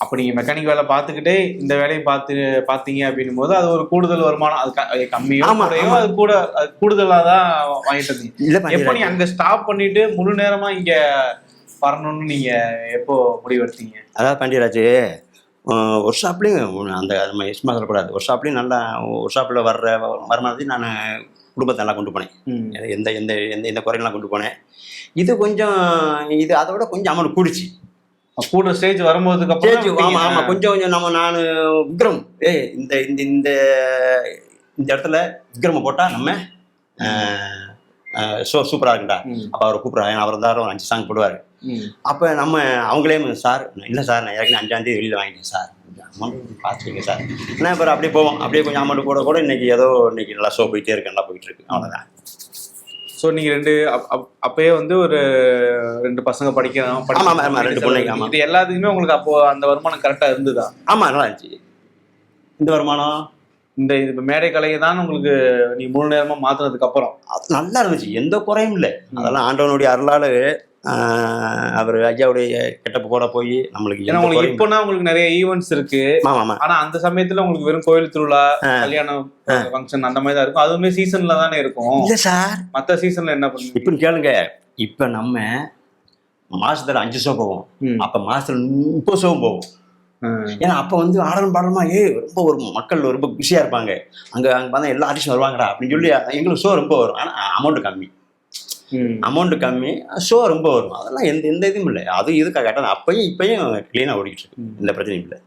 அப்ப நீங்க மெக்கானிக் வேலை பார்த்துக்கிட்டே இந்த வேலையை பார்த்தீங்க அப்படின்னும் போது அது ஒரு கூடுதல் வருமானம். அது கம்மியோ குறையோ அது கூடுதலா தான் வாங்கிட்டு இருந்தீங்க. எப்போ நீங்க அங்க ஸ்டாப் பண்ணிட்டு முழு நேரமா இங்க வரணும்னு நீங்க எப்போ முடிவெடுத்தீங்க? அதாவது பாண்டியராஜ் ஒர்க் ஷாப்லேயும் அந்த நம்ம எஸ்மா சொல்லக்கூடாது. ஒர்க் ஷாப்லேயும் நல்லா ஒர்க் ஷாப்பில் வர்ற வருமானத்தையும் நான் குடும்பத்தை நல்லா கொண்டு போனேன். எந்த எந்த எந்த எந்த குறைகள்லாம் கொண்டு போனேன். இது கொஞ்சம் இது அதை விட கொஞ்சம் அமௌண்ட் கூடிச்சு. கூட ஸ்டேஜ் வரும்போதுக்கு அப்புறம் ஆமா ஆமா கொஞ்சம் கொஞ்சம் நான் விக்ரம் இந்த இந்த இந்த இந்த இடத்துல விக்ரம போட்டா நம்ம ஷோ சூப்பரா இருக்குண்டா. அப்ப அவரை கூப்பிடுறாரு. அவர் இருந்தாரு ஒரு 5 சாங் போடுவாரு. அப்ப நம்ம அவங்களே சார் இல்லை சார் நான் ஏற்கனவே 5ஆம் தேதி வெளியில வாங்கிட்டேன் சார், அமௌண்ட் பார்த்துருங்க சார். நான் இப்போ அப்படியே போவோம். அப்படியே கொஞ்சம் அமௌண்ட் கூட கூட இன்னைக்கு ஏதோ இன்னைக்கு நல்லா ஷோ போயிட்டே இருக்கு, நல்லா போயிட்டு இருக்கு. அவ்வளோதான். ஸோ நீங்கள் அப்பயே வந்து ஒரு 2 பசங்க படிக்கணும். 2 பிள்ளைங்க. இது எல்லாத்துக்குமே உங்களுக்கு அப்போ அந்த வருமானம் கரெக்டாக இருந்துதா? ஆமாம், நல்லா இருந்துச்சு. இந்த வருமானம் இந்த இது மேடை கலையை தான் உங்களுக்கு நீ முழு நேரமாக மாற்றினதுக்கு அப்புறம் நல்லா இருந்துச்சு. எந்த குறையும் இல்லை. அதெல்லாம் ஆண்டவனுடைய அருளால் அவர் ஐயாவுடைய கெட்டப்பு கூட போய் நம்மளுக்கு இப்போனா உங்களுக்கு நிறைய ஈவெண்ட்ஸ் இருக்கு. ஆனா அந்த சமயத்துல உங்களுக்கு வெறும் கோயில் திருவிழா, கல்யாணம் ஃபங்க்ஷன் அந்த மாதிரி தான் இருக்கும். அதுவுமே சீசன்ல தானே இருக்கும். இல்ல சார், மற்ற சீசன்ல என்ன பண்ணுங்க இப்ப கேளுங்க. இப்ப நம்ம மாசத்துல 5 ஷோ போவோம். அப்ப மாசத்துல 30 ஷோவும் போவோம். ஏன்னா அப்ப வந்து ஆடலும் பாடலுமா ரொம்ப ஒரு மக்கள் ரொம்ப பிஸியா இருப்பாங்க. அங்க பார்த்தா எல்லா ஆர்டிஸ்டும் வருவாங்கடா அப்படின்னு சொல்லி எங்களுக்கு ஷோ ரொம்ப வரும். ஆனா அமௌண்ட் கம்மி, ஷோ ரொம்ப வரும். அதெல்லாம் எந்த இதுவும் இல்லை. அது இதுக்காக அப்பயும் இப்பயும் கிளீனா ஓடிக்கிட்டு இருக்கு. எந்த பிரச்சனையும் இல்லை.